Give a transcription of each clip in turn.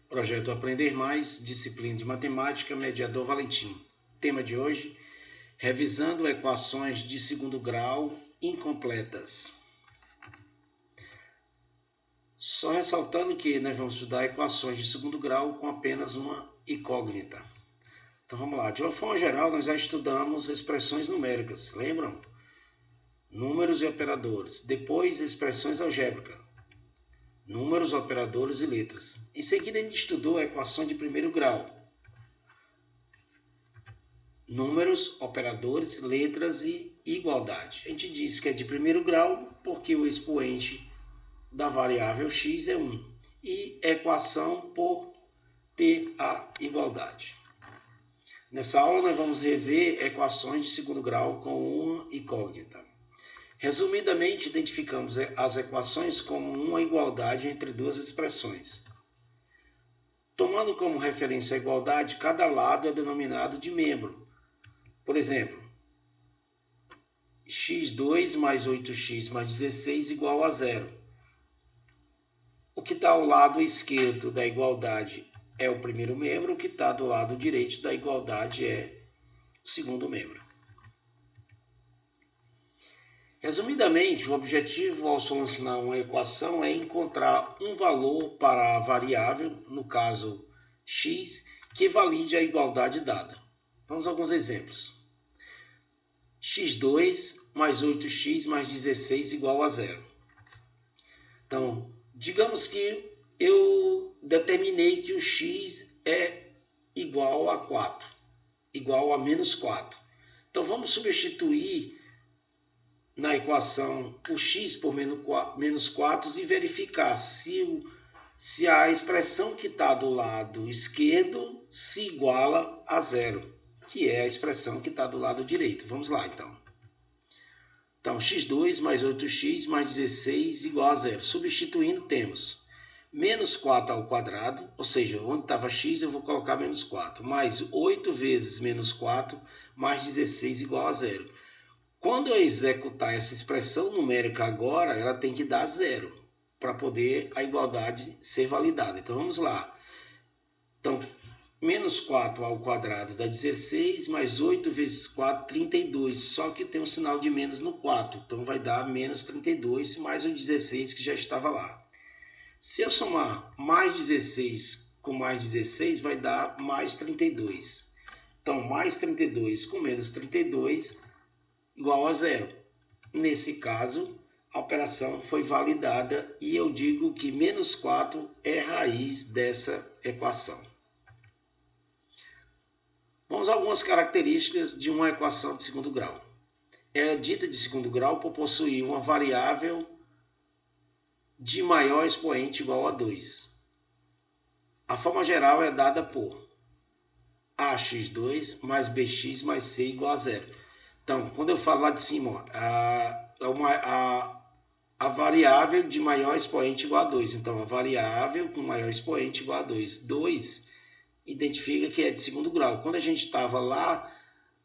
Projeto Aprender Mais, disciplina de matemática, mediador Valentim. Tema de hoje, revisando equações de segundo grau incompletas. Só ressaltando que nós vamos estudar equações de segundo grau com apenas uma incógnita. Então vamos lá, de uma forma geral nós já estudamos expressões numéricas, lembram? Números e operadores, depois expressões algébricas. Números, operadores e letras. Em seguida, a gente estudou a equação de primeiro grau. Números, operadores, letras e igualdade. A gente diz que é de primeiro grau porque o expoente da variável x é 1. E equação por ter a igualdade. Nessa aula, nós vamos rever equações de segundo grau com uma incógnita. Resumidamente, identificamos as equações como uma igualdade entre duas expressões. Tomando como referência a igualdade, cada lado é denominado de membro. Por exemplo, x2 mais 8x mais 16 igual a 0. O que está ao lado esquerdo da igualdade é o primeiro membro, o que está do lado direito da igualdade é o segundo membro. Resumidamente, o objetivo ao solucionar uma equação é encontrar um valor para a variável, no caso x, que valide a igualdade dada. Vamos a alguns exemplos. x2 mais 8x mais 16 igual a 0. Então, digamos que eu determinei que o x é igual a 4, igual a menos 4. Então, vamos substituir na equação o x por menos 4 e verificar se a expressão que está do lado esquerdo se iguala a 0, que é a expressão que está do lado direito. Vamos lá, então. Então, x2 mais 8x mais 16 igual a 0. Substituindo, temos menos 4 ao quadrado, ou seja, onde estava x eu vou colocar menos 4, mais 8 vezes menos 4 mais 16 igual a 0. Quando eu executar essa expressão numérica agora, ela tem que dar 0 para poder a igualdade ser validada. Então vamos lá. Então, menos 4 ao quadrado dá 16, mais 8 vezes 4, 32. Só que tem um sinal de menos no 4, então vai dar menos 32 mais o 16 que já estava lá. Se eu somar mais 16 com mais 16, vai dar mais 32. Então, mais 32 com menos 32 igual a 0. Nesse caso, a operação foi validada e eu digo que menos 4 é raiz dessa equação. Vamos a algumas características de uma equação de segundo grau. Ela é dita de segundo grau por possuir uma variável de maior expoente igual a 2. A forma geral é dada por ax2 mais bx mais c igual a 0. Então, quando eu falo lá de cima, a variável de maior expoente igual a 2. Então, a variável com maior expoente igual a 2. 2 identifica que é de segundo grau. Quando a gente estava lá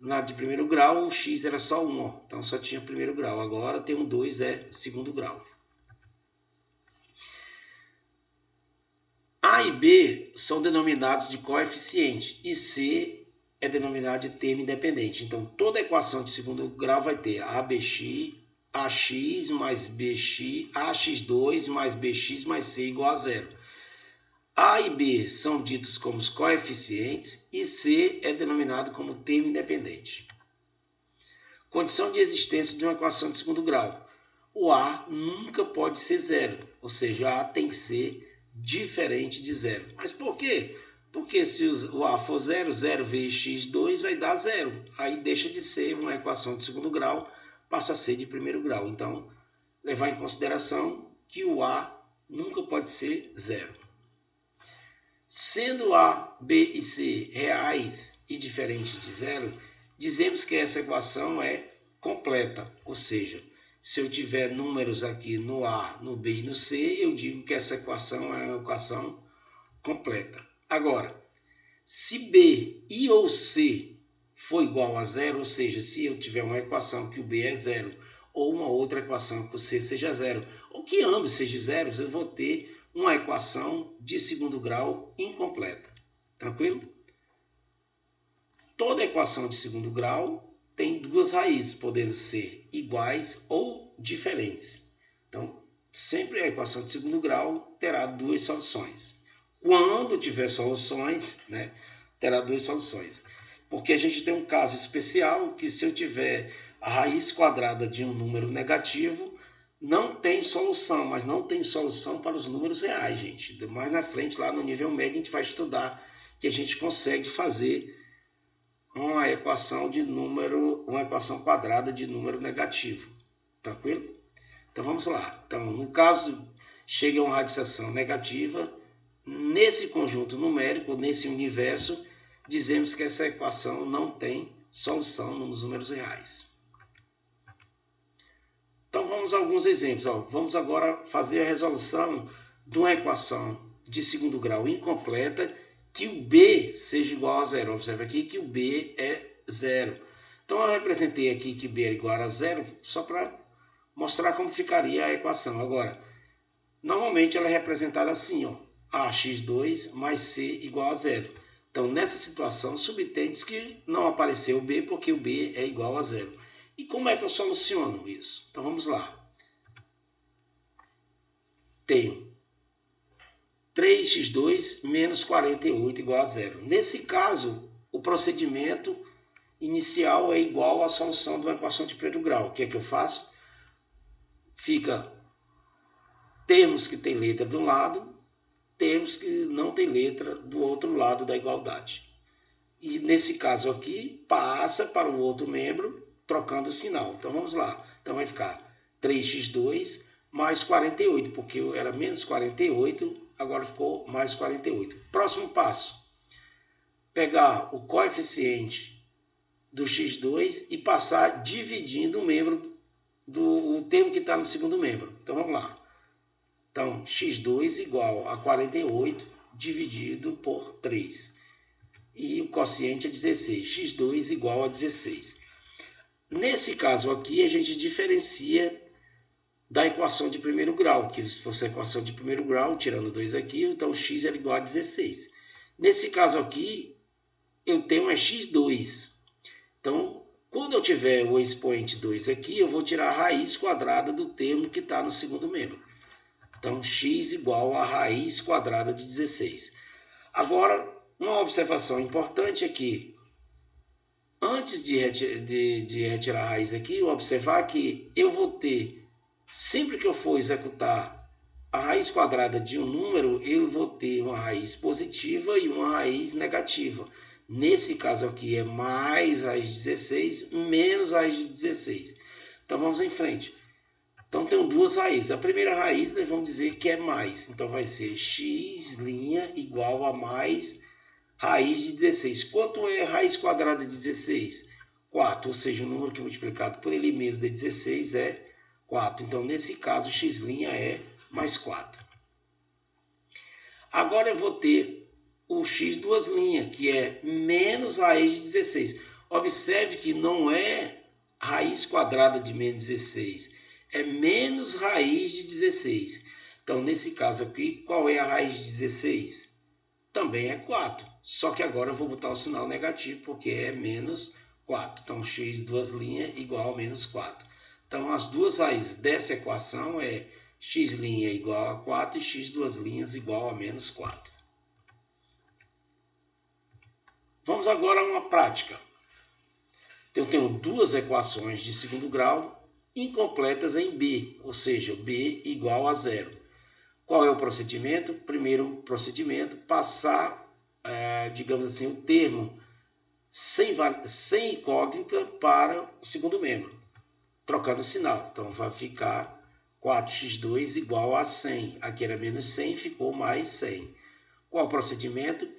na de primeiro grau, o x era só 1. Então, só tinha primeiro grau. Agora tem um 2, é segundo grau. A e B são denominados de coeficiente e C é denominado de termo independente. Então, toda equação de segundo grau vai ter ABX, AX mais BX, AX2 mais BX mais C igual a 0. A e B são ditos como os coeficientes e C é denominado como termo independente. Condição de existência de uma equação de segundo grau. O A nunca pode ser 0, ou seja, A tem que ser diferente de 0. Mas por quê? Porque se o A for 0, 0 vezes x2 vai dar 0. Aí deixa de ser uma equação de segundo grau, passa a ser de primeiro grau. Então, levar em consideração que o A nunca pode ser 0. Sendo A, B e C reais e diferentes de 0, dizemos que essa equação é completa. Ou seja, se eu tiver números aqui no A, no B e no C, eu digo que essa equação é uma equação completa. Agora, se B e ou C for igual a 0, ou seja, se eu tiver uma equação que o B é 0 ou uma outra equação que o C seja 0, ou que ambos sejam zeros, eu vou ter uma equação de segundo grau incompleta. Tranquilo? Toda equação de segundo grau tem duas raízes, podendo ser iguais ou diferentes. Então, sempre a equação de segundo grau terá duas soluções. Quando tiver soluções, terá duas soluções. Porque a gente tem um caso especial que se eu tiver a raiz quadrada de um número negativo, não tem solução, mas não tem solução para os números reais, gente. Mais na frente, lá no nível médio, a gente vai estudar que a gente consegue fazer uma equação quadrada de número negativo. Tranquilo? Então vamos lá. Então, no caso, chega a uma radiciação negativa, nesse conjunto numérico, nesse universo, dizemos que essa equação não tem solução nos números reais. Então vamos a alguns exemplos. Vamos agora fazer a resolução de uma equação de segundo grau incompleta que o B seja igual a zero. Observe aqui que o B é zero. Então eu representei aqui que B é igual a zero só para mostrar como ficaria a equação. Agora, normalmente ela é representada assim, ax2 mais c igual a zero. Então, nessa situação, subtende-se que não apareceu o B porque o B é igual a zero. E como é que eu soluciono isso? Então, vamos lá. Tenho 3x2 menos 48 igual a zero. Nesse caso, o procedimento inicial é igual à solução de uma equação de primeiro grau. O que é que eu faço? Fica termos que tem letra de um lado, termos que não tem letra do outro lado da igualdade. E nesse caso aqui, passa para o outro membro, trocando o sinal. Então vamos lá. Então vai ficar 3x2 mais 48, porque era menos 48, agora ficou mais 48. Próximo passo. Pegar o coeficiente do x2 e passar dividindo o membro o termo que está no segundo membro. Então vamos lá. Então, x2 igual a 48 dividido por 3. E o quociente é 16. x2 igual a 16. Nesse caso aqui, a gente diferencia da equação de primeiro grau, que se fosse a equação de primeiro grau, tirando 2 aqui, então x era igual a 16. Nesse caso aqui, eu tenho x2. Então, quando eu tiver o expoente 2 aqui, eu vou tirar a raiz quadrada do termo que está no segundo membro. Então, x igual a raiz quadrada de 16. Agora, uma observação importante é que, antes de retirar a raiz aqui, observar que eu vou ter, sempre que eu for executar a raiz quadrada de um número, eu vou ter uma raiz positiva e uma raiz negativa. Nesse caso aqui é mais raiz de 16, menos raiz de 16. Então, vamos em frente. Então, tenho duas raízes. A primeira raiz, nós vamos dizer que é mais. Então, vai ser x' igual a mais raiz de 16. Quanto é raiz quadrada de 16? 4. Ou seja, o número que é multiplicado por ele menos de 16 é 4. Então, nesse caso, x' é mais 4. Agora, eu vou ter o x duas linhas, que é menos raiz de 16. Observe que não é raiz quadrada de menos 16. É menos raiz de 16. Então, nesse caso aqui, qual é a raiz de 16? Também é 4. Só que agora eu vou botar o sinal negativo, porque é menos 4. Então, x duas linhas igual a menos 4. Então, as duas raízes dessa equação é x' igual a 4 e x duas linhas igual a menos 4. Vamos agora a uma prática. Eu tenho duas equações de segundo grau incompletas em B, ou seja, B igual a zero. Qual é o procedimento? Primeiro procedimento, passar, digamos assim, o termo sem incógnita para o segundo membro, trocando o sinal. Então, vai ficar 4x2 igual a 100. Aqui era menos 100, ficou mais 100. Qual o procedimento?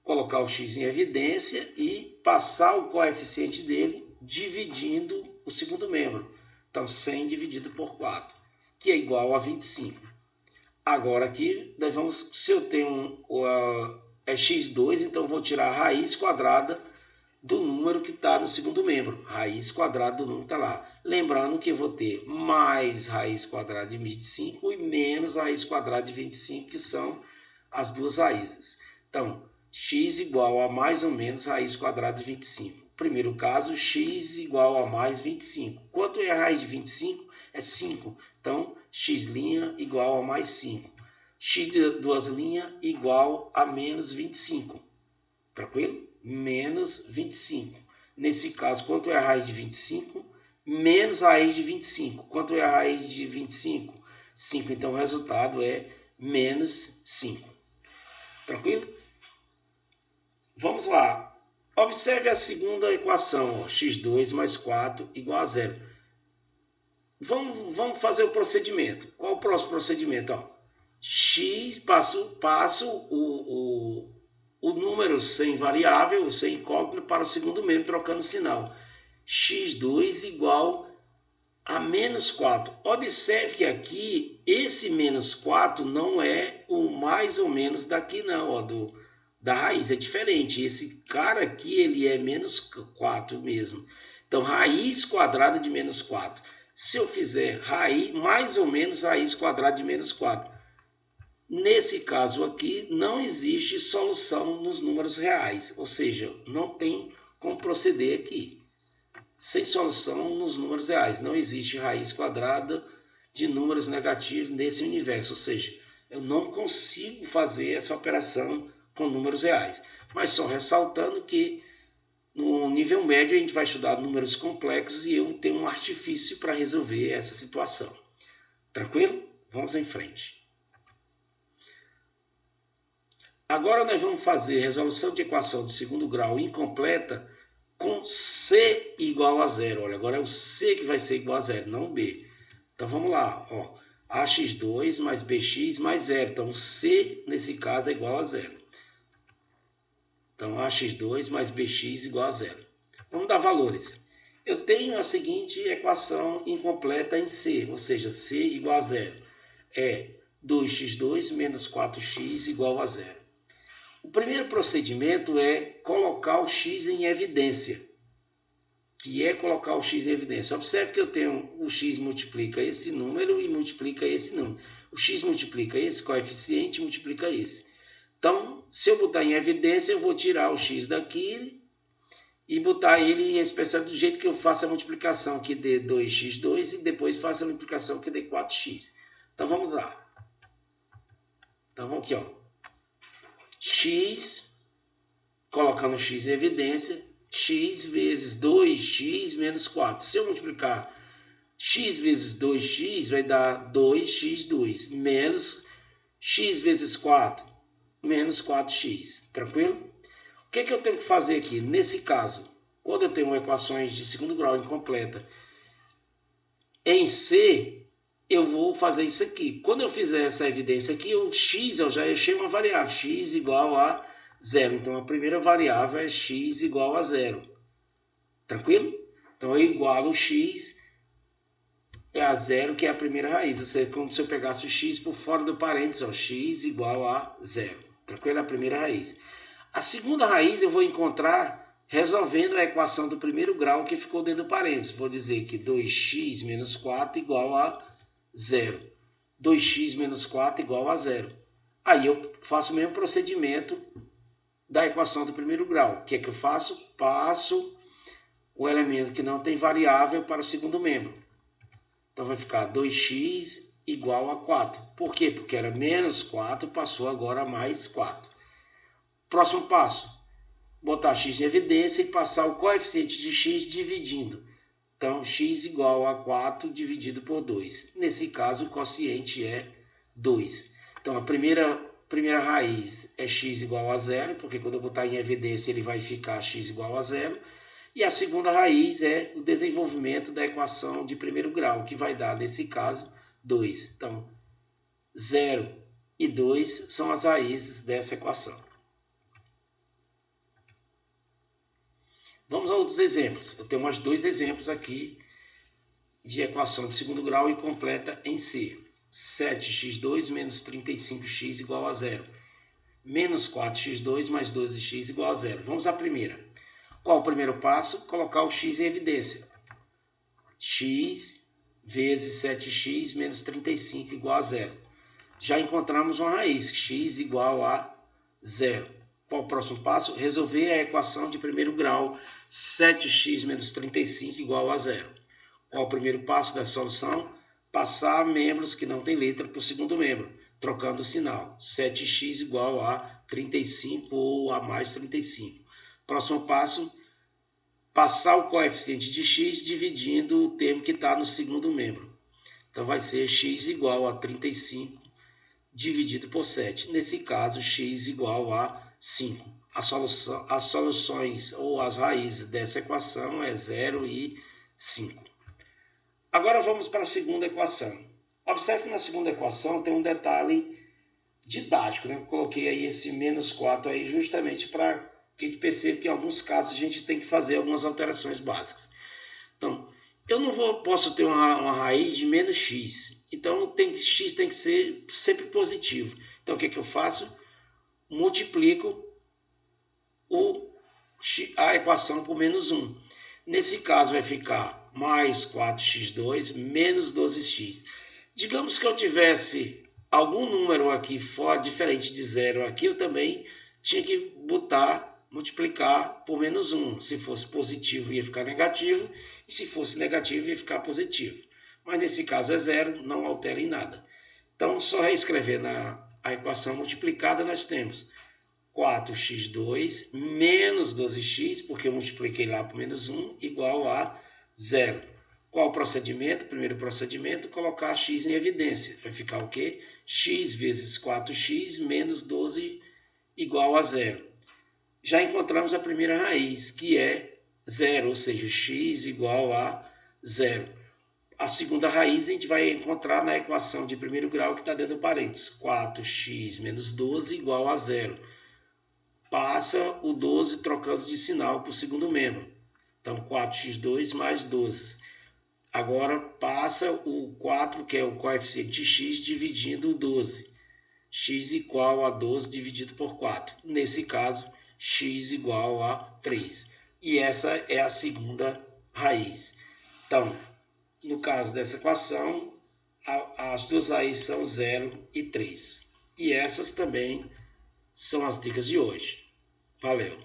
Colocar o x em evidência e passar o coeficiente dele dividindo o segundo membro. Então, 100 dividido por 4, que é igual a 25. Agora aqui, nós vamos, se eu tenho x2, então eu vou tirar a raiz quadrada do número que está no segundo membro. Raiz quadrada do número que está lá. Lembrando que eu vou ter mais raiz quadrada de 25 e menos raiz quadrada de 25, que são as duas raízes. Então, x igual a mais ou menos raiz quadrada de 25. Primeiro caso, x igual a mais 25. Quanto é a raiz de 25? É 5. Então, x' igual a mais 5. X de duas linhas igual a menos 25. Tranquilo? Menos 25. Nesse caso, quanto é a raiz de 25? Menos a raiz de 25. Quanto é a raiz de 25? 5. Então, o resultado é menos 5. Tranquilo? Vamos lá. Observe a segunda equação. x2 mais 4 igual a 0. Vamos fazer o procedimento. Qual o próximo procedimento? X, passo o número sem variável, sem incógnito, para o segundo membro, trocando sinal. x2 igual a menos 4. Observe que aqui, esse menos 4 não é o mais ou menos daqui não, da raiz, é diferente. Esse cara aqui, ele é menos 4 mesmo. Então, raiz quadrada de menos 4. Se eu fizer raiz, mais ou menos raiz quadrada de menos 4. Nesse caso aqui, não existe solução nos números reais, ou seja, não tem como proceder aqui. Sem solução nos números reais, não existe raiz quadrada de números negativos nesse universo, ou seja, eu não consigo fazer essa operação com números reais. Mas só ressaltando que no nível médio a gente vai estudar números complexos e eu tenho um artifício para resolver essa situação. Tranquilo? Vamos em frente. Agora nós vamos fazer resolução de equação de segundo grau incompleta com C igual a 0. Olha, agora é o C que vai ser igual a 0, não o B. Então vamos lá. AX2 mais BX mais 0. Então C, nesse caso, é igual a 0. Então AX2 mais BX igual a 0. Vamos dar valores. Eu tenho a seguinte equação incompleta em C, ou seja, C igual a 0. É 2x2 menos 4x igual a 0. O primeiro procedimento é colocar o x em evidência. Que é colocar o x em evidência. Observe que eu tenho o x multiplica esse número e multiplica esse número. O x multiplica esse coeficiente e multiplica esse. Então, se eu botar em evidência, eu vou tirar o x daqui e botar ele em expressão do jeito que eu faço a multiplicação, que dê 2x2, e depois faço a multiplicação que dê 4x. Então, vamos lá. Então, vamos aqui, x, colocando o x em evidência, x vezes 2x menos 4. Se eu multiplicar x vezes 2x, vai dar 2x2, menos x vezes 4, menos 4x. Tranquilo? O que eu tenho que fazer aqui? Nesse caso, quando eu tenho equações de segundo grau incompleta em C, eu vou fazer isso aqui. Quando eu fizer essa evidência aqui, o x eu já achei uma variável, x igual a 0. Então, a primeira variável é x igual a 0. Tranquilo? Então, eu igualo o x a 0, que é a primeira raiz. Ou seja, como se eu pegasse o x por fora do parênteses, x igual a 0. Tranquilo? É a primeira raiz. A segunda raiz eu vou encontrar resolvendo a equação do primeiro grau que ficou dentro do parênteses. Vou dizer que 2x menos 4 igual a 0. 2x menos 4 igual a 0. Aí eu faço o mesmo procedimento da equação do primeiro grau. O que é que eu faço? Passo o elemento que não tem variável para o segundo membro. Então vai ficar 2x igual a 4. Por quê? Porque era menos 4, passou agora a mais 4. Próximo passo, botar x em evidência e passar o coeficiente de x dividindo. Então, x igual a 4 dividido por 2. Nesse caso, o quociente é 2. Então, a primeira raiz é x igual a 0, porque quando eu botar em evidência, ele vai ficar x igual a 0. E a segunda raiz é o desenvolvimento da equação de primeiro grau, que vai dar, nesse caso, 2. Então, 0 e 2 são as raízes dessa equação. Vamos a outros exemplos. Eu tenho mais dois exemplos aqui de equação de segundo grau incompleta em C. 7x2 menos 35x igual a 0. Menos 4x2 mais 12x igual a 0. Vamos à primeira. Qual o primeiro passo? Colocar o x em evidência. X vezes 7x menos 35 igual a zero. Já encontramos uma raiz, x igual a zero. Qual o próximo passo? Resolver a equação de primeiro grau, 7x menos 35 igual a zero. Qual o primeiro passo da solução? Passar membros que não têm letra para o segundo membro, trocando o sinal. 7x igual a 35 ou a mais 35. Próximo passo, passar o coeficiente de x dividindo o termo que está no segundo membro. Então vai ser x igual a 35 dividido por 7. Nesse caso, x igual a 5. As soluções ou as raízes dessa equação é 0 e 5. Agora vamos para a segunda equação. Observe que na segunda equação tem um detalhe didático, né? Eu coloquei aí esse menos 4 aí justamente para que a gente perceba que em alguns casos a gente tem que fazer algumas alterações básicas. Então, eu não posso ter uma raiz de menos x. Então, x tem que ser sempre positivo. Então, o que eu faço? Multiplico a equação por menos 1. Nesse caso, vai ficar mais 4x2 menos 12x. Digamos que eu tivesse algum número aqui fora, diferente de zero aqui, eu também tinha que multiplicar por menos 1. Se fosse positivo, ia ficar negativo. E se fosse negativo, ia ficar positivo. Mas nesse caso é zero, não altera em nada. Então, só reescrever a equação multiplicada, nós temos 4x2 menos 12x, porque eu multipliquei lá por menos 1, igual a 0. Qual o procedimento? Primeiro procedimento, colocar x em evidência. Vai ficar o quê? X vezes 4x menos 12 igual a 0. Já encontramos a primeira raiz, que é 0, ou seja, x igual a 0. A segunda raiz a gente vai encontrar na equação de primeiro grau que está dentro do parênteses. 4x menos 12 igual a 0. Passa o 12 trocando de sinal para o segundo membro. Então, 4x2 mais 12. Agora, passa o 4, que é o coeficiente de x, dividindo o 12. X igual a 12 dividido por 4. Nesse caso, x igual a 3. E essa é a segunda raiz. Então, no caso dessa equação, as duas raízes são 0 e 3. E essas também são as dicas de hoje. Valeu!